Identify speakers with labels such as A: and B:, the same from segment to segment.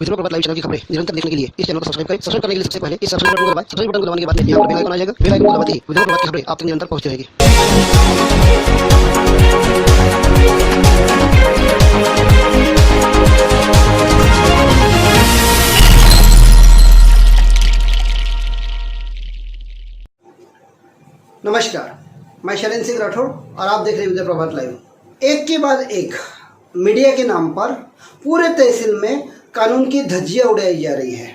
A: विद्रोह प्रभात live channel की खबरें निरंतर देखने के लिए इस चैनल को सब्सक्राइब करें। सब्सक्राइब करने के लिए सबसे पहले इस सब्सक्राइब बटन को दबाएं। सब्सक्राइब बटन को दबाने के बाद यहाँ पर बेल आइकन आ जाएगा। बेल आइकन को दबाते ही विद्रोह प्रभात की खबरें आप तक निरंतर पहुंचती रहेगी।
B: नमस्कार, मैं शैलेंद्र सिंह राठौड़ और आप देख रहे हैं विद्रोह प्रभात लाइव। एक के बाद एक मीडिया के नाम पर पूरे तहसील में कानून की धज्जियां उड़ाई जा रही है।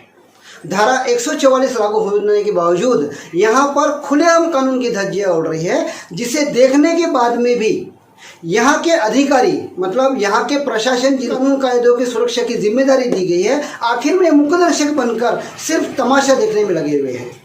B: धारा 144 लागू होने के बावजूद यहाँ पर खुलेआम कानून की धज्जियां उड़ रही है, जिसे देखने के बाद में भी यहाँ के अधिकारी मतलब यहाँ के प्रशासन जिन कानून कायदों की सुरक्षा की जिम्मेदारी दी गई है, आखिर में मुख्यदर्शक बनकर सिर्फ तमाशा देखने में लगे हुए हैं।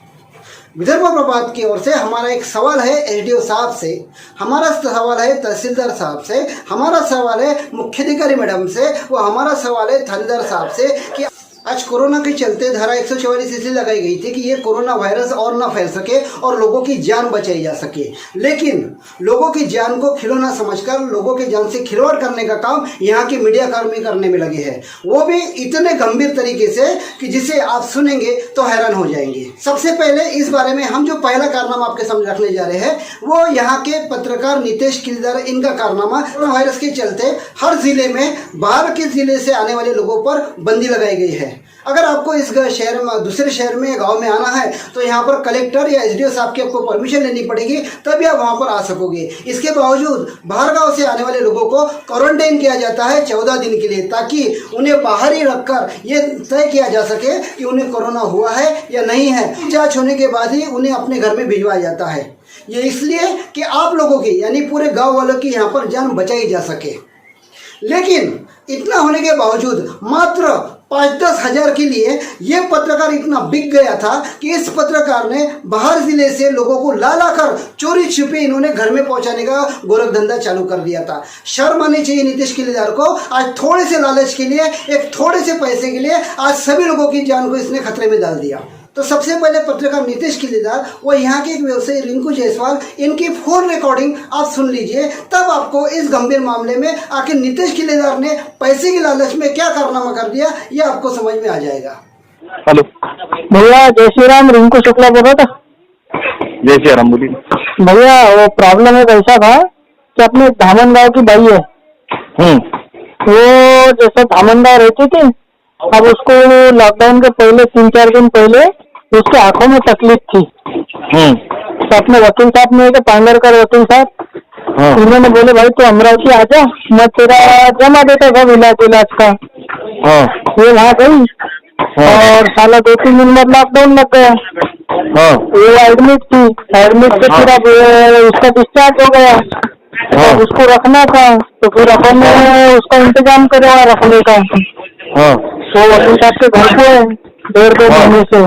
B: विदर्भ प्रभात की ओर से हमारा एक सवाल है एसडीओ साहब से, हमारा सवाल है तहसीलदार साहब से, हमारा सवाल है मुख्याधिकारी मैडम से, वो हमारा सवाल है थानेदार साहब से कि आज कोरोना के चलते धारा 144 इसलिए लगाई गई थी कि ये कोरोना वायरस और ना फैल सके और लोगों की जान बचाई जा सके, लेकिन लोगों की जान को खिलौना समझकर लोगों की जान से खिलवाड़ करने का काम यहाँ के मीडिया कर्मी करने में लगे हैं, वो भी इतने गंभीर तरीके से कि जिसे आप सुनेंगे तो हैरान हो जाएंगे। सबसे पहले इस बारे में हम जो पहला कारनामा आपके सामने रखने जा रहे हैं वो यहाँ के पत्रकार नितेश किलदार, इनका कारनामा कोरोना वायरस के चलते हर जिले में बाहर के जिले से आने वाले लोगों पर बंदी लगाई गई है। अगर आपको इस शहर में दूसरे शहर में गांव में आना है तो यहाँ पर कलेक्टर या एसडीओ साहब की आपको परमिशन लेनी पड़ेगी, तभी आप वहाँ पर आ सकोगे। इसके बावजूद बाहर गांव से आने वाले लोगों को क्वारंटाइन किया जाता है 14 दिन के लिए, ताकि उन्हें बाहर ही रखकर ये तय किया जा सके कि उन्हें कोरोना हुआ है या नहीं है। जाँच होने के बाद ही उन्हें अपने घर में भिजवाया जाता है। ये इसलिए कि आप लोगों की यानी पूरे गाँव वालों की यहाँ पर जान बचाई जा सके। लेकिन इतना होने के बावजूद मात्र 5-10 हज़ार के लिए ये पत्रकार इतना बिक गया था कि इस पत्रकार ने बाहर जिले से लोगों को ला कर चोरी छिपे इन्होंने घर में पहुंचाने का गोरख धंधा चालू कर दिया था। शर्म आनी चाहिए नीतीश किलदार को। आज थोड़े से लालच के लिए, एक थोड़े से पैसे के लिए आज सभी लोगों की जान को इसने खतरे में डाल दिया। तो सबसे पहले पत्रकार नीतीश किलदार वो यहाँ के एक व्यवसायी रिंकू जायसवाल, इनकी फोन रिकॉर्डिंग आप सुन लीजिए, तब आपको इस गंभीर मामले में आखिर नीतीश किलदार ने पैसे की लालच में क्या कारनामा कर दिया ये आपको समझ में आ जाएगा।
C: हेलो
D: भैया, जय श्री राम। रिंकू शुक्ला बोल रहा था।
C: जय श्री राम। बोलिए
D: भैया, वो प्रॉब्लम एक ऐसा था कि अपने धामन गाँव की भाई है, वो जैसे धामन गाँव रहती थी, अब उसको लॉकडाउन के पहले 3-4 दिन पहले उसके आंखों में तकलीफ थी। तो अपने वकील साहब ने पांगरकर वकील साहब, उन्होंने बोले भाई तू अमरावती आ जा, मैं तेरा जमा देता सब इलाज का। ये वहाँ गई और साला 2-3 दिन बाद लॉकडाउन लग गया। वो एडमिट थी, एडमिट से फिर अब उसका डिस्चार्ज हो गया। तो उसको रखना था, तो फिर अपन ने उसका इंतजाम करा रखने का। तो वकील साहब के घर पे 1.5-2 महीने से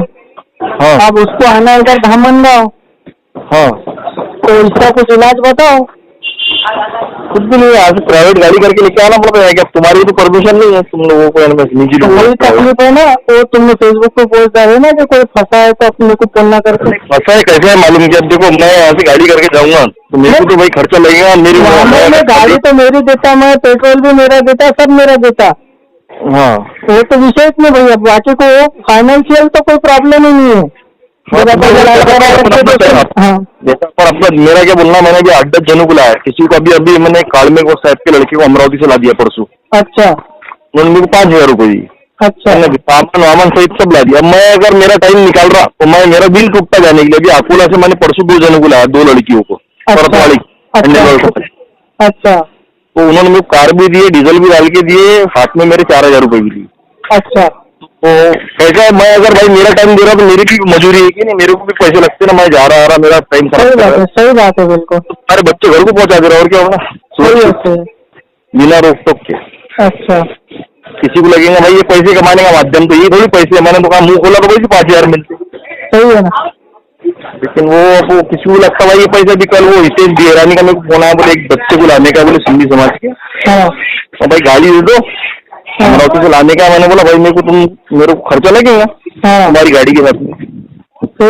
D: अब उसको आना इधर धामन गाँव। तो इसका कुछ इलाज बताओ।
C: कुछ भी नहीं, आज प्राइवेट गाड़ी करके लेके आना पड़ता है क्या? तुम्हारी तो परमिशन नहीं है तुम लोगों को निजी लोग।
D: वही तकलीफ है ना, वो तुमने फेसबुक पे पोस्ट डाले ना कि कोई फंसा है तो अपने को फोन ना करके।
C: फंसा है कैसे है मालूम? जब देखो मैं यहाँ से गाड़ी करके जाऊंगा तो मेरे को तो भाई खर्चा लगेगा। मेरी
D: गाड़ी तो मेरी देता, मैं पेट्रोल भी मेरा देता, सब मेरा देता। वो तो विशेष नहीं भैया, बाकी को फाइनेंशियल तो कोई प्रॉब्लम ही नहीं है।
C: पर अपना मेरा क्या बोलना, मैंने भी 8-10 जनों को लाया। किसी को अभी मैंने कालमे को साहब के लड़के को अमरावती से ला दिया परसों।
D: अच्छा।
C: उन्होंने मेरे को 5,000 रुपए दी।
D: अच्छा।
C: सामान सहित सब ला दिया। मैं अगर मेरा टाइम निकाल रहा तो मैं मेरा बिल टूटता जाने के लिए अभी अकोला से मैंने परसों 2 जनों को लाया, 2 लड़कियों को।
D: अच्छा।
C: तो उन्होंने मेरे कार भी दिए, डीजल भी डाल के दिए, हाथ में मेरे 4,000 रुपए भी दिए।
D: अच्छा।
C: तो ऐसा मैं अगर भाई मेरा टाइम दे रहा तो मेरी भी मजूरी है कि नहीं? मेरे को भी पैसे लगते ना, मैं जा रहा आ रहा, मेरा टाइम खराब।
D: सही बात है बिल्कुल।
C: तो सारे बच्चे घर को पहुंचा दे रहा और क्या होगा बिना रोक टोक के।
D: अच्छा।
C: किसी को लगेगा भाई ये पैसे कमाने का माध्यम, तो ये थोड़ी पैसे। मैंने तो कहा मुंह खोला तो भाई 5,000 मिलते।
D: सही है ना।
C: लेकिन वो किसी को लगता भाई ये पैसा भी। कल वो हितेश बिहरानी का मेरे को फोन आया, बोले एक बच्चे को लाने का, बोले सिंधी समाज के। तो भाई गाड़ी दे दो अमरावती से लाने का। मैंने बोला भाई मेरे को खर्चा लगेगा तुम्हारी गाड़ी के साथ में। तो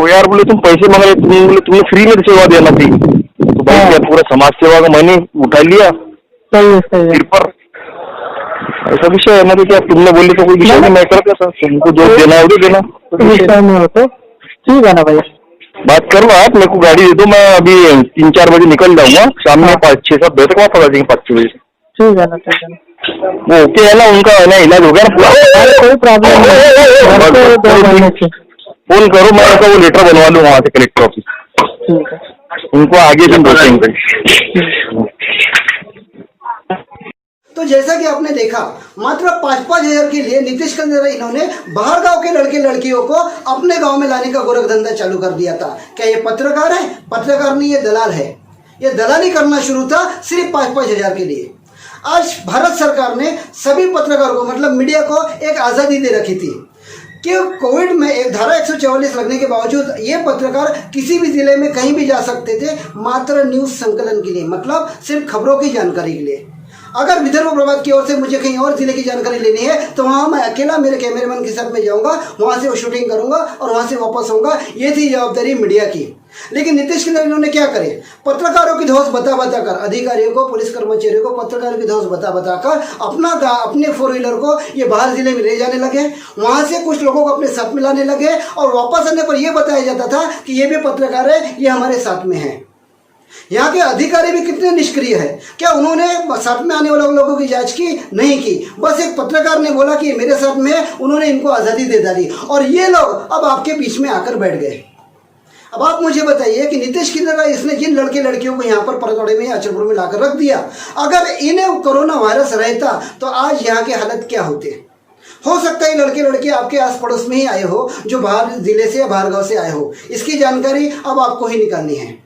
C: यार बोले तुम पैसे मांग रहे, तुमने फ्री में सेवा देना थी। तो भाई क्या पूरा समाज सेवा का मैंने उठा लिया सिर पर। ऐसा विषय है ना, तो क्या तुमने बोली तो कोई विषय नहीं, मैं करता सर, तुमको जो देना है वो देना।
D: विषय नहीं हो तो ठीक है ना भैया,
C: बात कर लो आप, मेरे को गाड़ी दे दो, मैं अभी 3-4 बजे निकल जाऊंगा, शाम में 5-6-7 बजे तक वापस आ जाएंगे, 5-6 बजे।
D: ठीक है ना, ठीक है ना,
C: वो ओके है ना, उनका है ना, इलाज हो गया ना पूरा,
D: कोई प्रॉब्लम नहीं, 2 महीने से।
C: फोन करो, मैं उनका वो लेटर बनवा लूँ वहाँ से कलेक्टर ऑफिस,
D: ठीक है,
C: उनको आगे भी देखेंगे।
B: तो जैसा कि आपने देखा, मात्र 5-5 हजार के लिए नीतीश कुमार इन्होंने बाहर गांव के लड़के लड़कियों को अपने गांव में लाने का गोरख धंधा चालू कर दिया था। क्या ये पत्रकार है? पत्रकार नहीं, ये दलाल है। ये दलाली करना शुरू था सिर्फ 5-5 हजार के लिए। आज भारत सरकार ने सभी पत्रकारों को, मतलब मीडिया को, एक आज़ादी दे रखी थी कि कोविड में एक धारा 144 लगने के बावजूद ये पत्रकार किसी भी जिले में कहीं भी जा सकते थे, मात्र न्यूज़ संकलन के लिए, मतलब सिर्फ खबरों की जानकारी के लिए। अगर विदर्भ प्रभात की ओर से मुझे कहीं और जिले की जानकारी लेनी है तो वहाँ मैं अकेला मेरे कैमरामैन के साथ में जाऊँगा, वहाँ से वो शूटिंग करूँगा और वहाँ से वापस आऊँगा। ये थी जवाबदारी मीडिया की। लेकिन नीतीश कुमार इन्होंने क्या करे, पत्रकारों की धौंस बता कर, अधिकारियों को, पुलिस कर्मचारियों को पत्रकारों की धौंस बता कर अपने 4 व्हीलर को ये बाहर जिले में ले जाने लगे, वहाँ से कुछ लोगों को अपने साथ में लाने लगे और वापस आने पर यह बताया जाता था कि ये भी पत्रकार है, ये हमारे साथ में है। यहाँ के अधिकारी भी कितने निष्क्रिय है। क्या उन्होंने साथ में आने वाले लोगों की जांच की? नहीं की। बस एक पत्रकार ने बोला कि मेरे साथ में है, उन्होंने इनको आज़ादी दे डाली और ये लोग अब आपके बीच में आकर बैठ गए। अब आप मुझे बताइए कि नीतीश कुमार इसने जिन लड़के लड़कियों को यहाँ पर परतौड़े में, अचलपुर में लाकर रख दिया, अगर इन्हें कोरोना वायरस रहता तो आज यहाँ के हालत क्या होते। हो सकता है लड़के लड़के आपके आस पड़ोस में ही आए हो, जो बाहर जिले से या बाहर गाँव से आए हो। इसकी जानकारी अब आपको ही निकालनी है।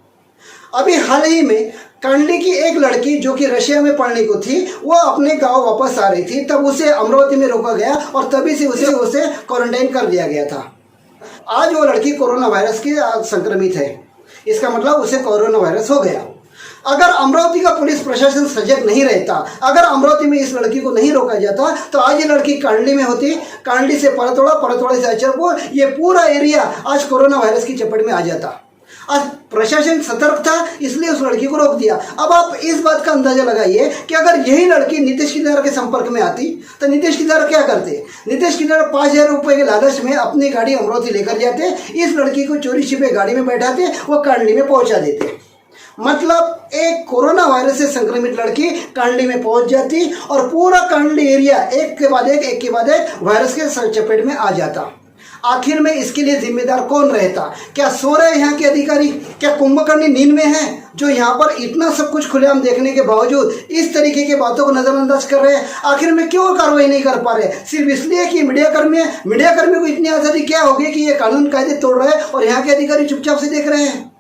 B: अभी हाल ही में कांडली की एक लड़की जो कि रशिया में पढ़ने को थी, वो अपने गांव वापस आ रही थी, तब उसे अमरावती में रोका गया और तभी से उसे क्वारंटाइन कर दिया गया था। आज वो लड़की कोरोना वायरस की संक्रमित है, इसका मतलब उसे कोरोना वायरस हो गया। अगर अमरावती का पुलिस प्रशासन सजग नहीं रहता, अगर अमरावती में इस लड़की को नहीं रोका जाता तो आज ये लड़की कांडली में होती, कांडली से परतौड़ा, परतौड़े से अचलपुर, ये पूरा एरिया आज कोरोना वायरस की चपेट में आ जाता। आज प्रशासन सतर्क था, इसलिए उस लड़की को रोक दिया। अब आप इस बात का अंदाजा लगाइए कि अगर यही लड़की नीतीश कुमार के संपर्क में आती तो नीतीश कुमार क्या करते। नीतीश कुमार 5,000 रुपये के लालच में अपनी गाड़ी अमरावती लेकर जाते, इस लड़की को चोरी छिपे गाड़ी में बैठाते, वो कांडली में पहुंचा देते। मतलब एक कोरोना वायरस से संक्रमित लड़की कांडली में पहुंच जाती और पूरा कांडली एरिया एक के बाद एक वायरस के चपेट में आ जाता। आखिर में इसके लिए जिम्मेदार कौन रहता? क्या सो रहे यहाँ के अधिकारी? क्या कुंभकर्णी नींद में है, जो यहाँ पर इतना सब कुछ खुलेआम देखने के बावजूद इस तरीके की बातों को नजरअंदाज कर रहे हैं? आखिर में क्यों कार्रवाई नहीं कर पा रहे? सिर्फ इसलिए कि मीडिया कर्मी को इतनी आज़ादी क्या होगी कि ये कानून कायदे तोड़ रहे हैं और यहाँ के अधिकारी चुपचाप से देख रहे हैं।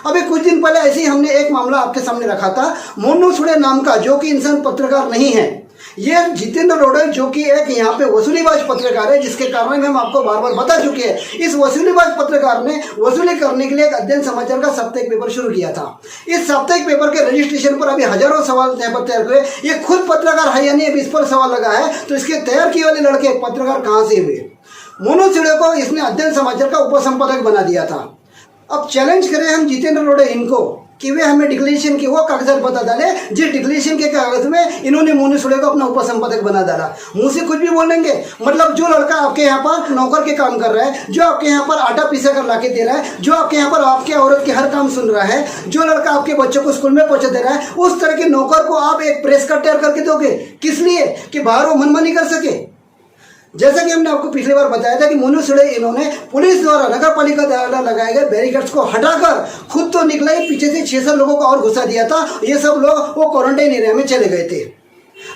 B: अभी कुछ दिन पहले ऐसे ही हमने एक मामला आपके सामने रखा था, मोनू सुड़े नाम का, जो कि इंसान पत्रकार नहीं है। ये जितेंद्र रोडे, जो कि एक यहाँ पे वसूलीबाज पत्रकार है, जिसके कारण हम आपको बार बार बता चुके हैं। इस वसूलीबाज पत्रकार ने वसूली करने के लिए एक अध्ययन समाचार का साप्ताहिक पेपर शुरू किया था। इस साप्ताहिक पेपर के रजिस्ट्रेशन पर अभी हजारों सवाल यहाँ पर तैयार हुए। ये खुद पत्रकार है या नहीं, अभी इस पर सवाल लगा है, तो इसके तैयार किए वाले लड़के पत्रकार कहाँ से हुए? मोनू सुड़े को इसने अध्ययन समाचार का उपसंपादक बना दिया था। अब चैलेंज करें हम जितेंद्र रोडे इनको कि वे हमें डिक्लेरेशन के वो कागजात बता डाले जिस डिक्लेरेशन के कागज में इन्होंने मोनू सुड़े को अपना उपसंपादक बना डाला। मुंह से कुछ भी बोलेंगे। मतलब जो लड़का आपके यहाँ पर नौकर के काम कर रहा है, जो आपके यहाँ पर आटा पीसा कर लाके दे रहा है, जो आपके यहाँ पर आपके औरत के हर काम सुन रहा है, जो लड़का आपके बच्चों को स्कूल में पहुँचा दे रहा है, उस तरह के नौकर को आप एक प्रेस कार्ड तैयार करके दोगे। किस लिए? कि बाहर वो मनमानी कर सके। जैसा कि हमने आपको पिछली बार बताया था कि मोनू सुड़े इन्होंने पुलिस द्वारा, नगर पालिका द्वारा लगाए गए बैरिकेड्स को हटाकर खुद तो निकला ही, पीछे से 6-7 लोगों को और घुसा दिया था। ये सब लोग वो क्वारंटाइन एरिया में चले गए थे।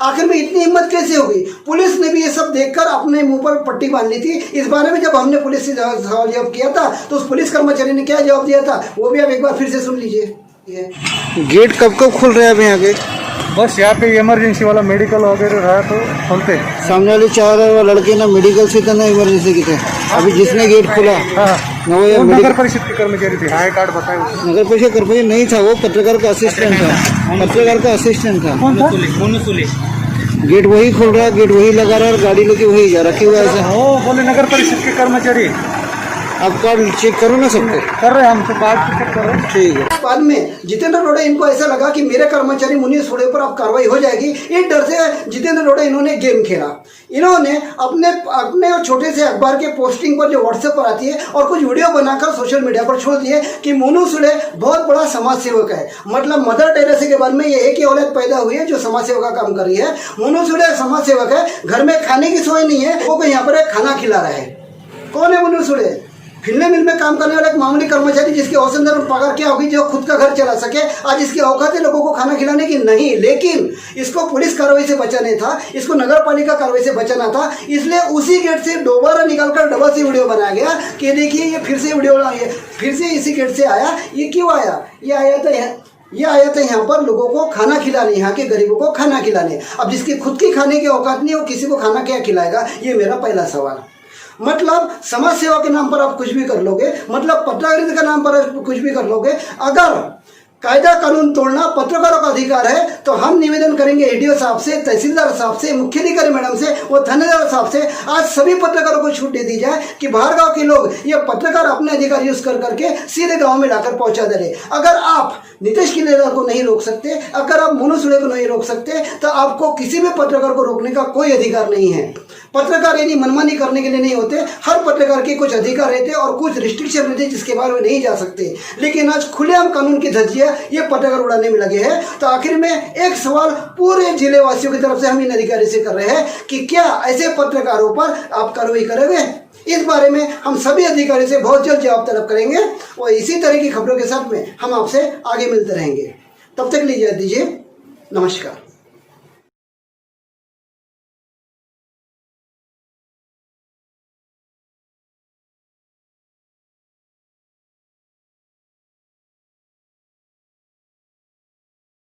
B: आखिर में इतनी हिम्मत कैसे हो गई? पुलिस ने भी ये सब देखकर अपने मुंह पर पट्टी बांध ली थी। इस बारे में जब हमने पुलिस से सवाल जवाब किया था तो उस पुलिस कर्मचारी ने क्या जवाब दिया था, वो भी आप एक बार फिर से सुन लीजिए।
E: गेट कब खुल रहे हैं अभी यहाँ के?
F: बस यहाँ पे इमरजेंसी वाला मेडिकल वगैरह रहा तो खोलते।
E: सामने वाले 4 लड़के ना मेडिकल से थे ना इमरजेंसी की थे। अभी जिसने गेट खोला ना वो
F: नगर परिषद के कर्मचारी थे, आई कार्ड बताए।
E: नगर परिषद कर्मचारी नहीं था, वो पत्रकार का असिस्टेंट था। पत्रकार का असिस्टेंट था। गेट वही खोल रहा है, गेट वही लगा रहा है और गाड़ी लेके वही जा रखी हुआ है।
F: वो बोले नगर परिषद के कर्मचारी।
E: आप कार्ड चेक करो ना सबको।
F: कर रहे हैं हम तो कार्ड चेक कर रहे हैं।
E: ठीक है।
B: बाद में जितेंद्र रोड़े इनको ऐसा लगा कि मेरे कर्मचारी मुनीष सोढ़े पर अब कार्रवाई हो जाएगी, इस डर से जितेंद्र रोड़े इन्होंने गेम खेला। इन्होंने अपने छोटे से अखबार के पोस्टिंग पर जो व्हाट्सएप पर आती है और कुछ वीडियो बनाकर सोशल मीडिया पर छोड़ दिए कि मोनू सोढ़े बहुत बड़ा समाज सेवक है। मतलब मदर टेरेसा के बाद में ये एक ही औलाद पैदा हुई है जो समाज सेवा का काम कर रही है। मोनू सोढ़े समाज सेवक है, घर में खाने की सोच नहीं है, वो यहाँ पर खाना खिला रहा है। कौन है मोनू सोढ़े? फिल्म मिल में काम करने वाला एक मामूली कर्मचारी जिसकी औसत पगार क्या होगी जो खुद का घर चला सके। आज इसकी औकात है लोगों को खाना खिलाने की नहीं, लेकिन इसको पुलिस कार्रवाई से बचाने था, इसको नगर पालिका कार्रवाई से बचाना था, इसलिए उसी गेट से दोबारा निकालकर डबल से वीडियो बनाया गया कि देखिए ये फिर से वीडियो फिर से इसी गेट से आया। ये क्यों आया? ये आया था यहाँ पर लोगों को खाना खिलाने, यहाँ के गरीबों को खाना खिलाने। अब जिसकी खुद की खाने की औकात नहीं, वो किसी को खाना क्या खिलाएगा? ये मेरा पहला सवाल। मतलब समाज सेवा के नाम पर आप कुछ भी कर लोगे, मतलब पत्रकारिता के नाम पर आप कुछ भी कर लोगे। अगर कायदा कानून तोड़ना पत्रकारों का अधिकार है तो हम निवेदन करेंगे एडीओ साहब से, तहसीलदार साहब से, मुख्याधिकारी मैडम से और थानेदार साहब से, आज सभी पत्रकारों को छूट दे दी जाए कि बाहर गांव के लोग ये पत्रकार अपने अधिकार यूज कर करके सीधे गांव में लाकर पहुंचा दे रहे। अगर आप नीतीश कुमार को नहीं रोक सकते, अगर आप मोनू सोढ़े को नहीं रोक सकते, तो आपको किसी भी पत्रकार को रोकने का कोई अधिकार नहीं है। पत्रकार यानी मनमानी करने के लिए नहीं होते, हर पत्रकार के कुछ अधिकार रहते और कुछ रिस्ट्रिक्शन रहते जिसके बारे में नहीं जा सकते। लेकिन आज खुलेआम कानून की धज्जियां ये पत्रकार उड़ाने में लगे हैं। तो आखिर में एक सवाल पूरे जिले वासियों की तरफ से हम इन अधिकारी से कर रहे हैं कि क्या ऐसे पत्रकारों पर आप कार्रवाई करेंगे? इस बारे में हम सभी अधिकारियों से बहुत जल्द जवाब तलब करेंगे और इसी तरह की खबरों के साथ में हम आपसे आगे मिलते रहेंगे। तब तक लीजिए दीजिए, नमस्कार।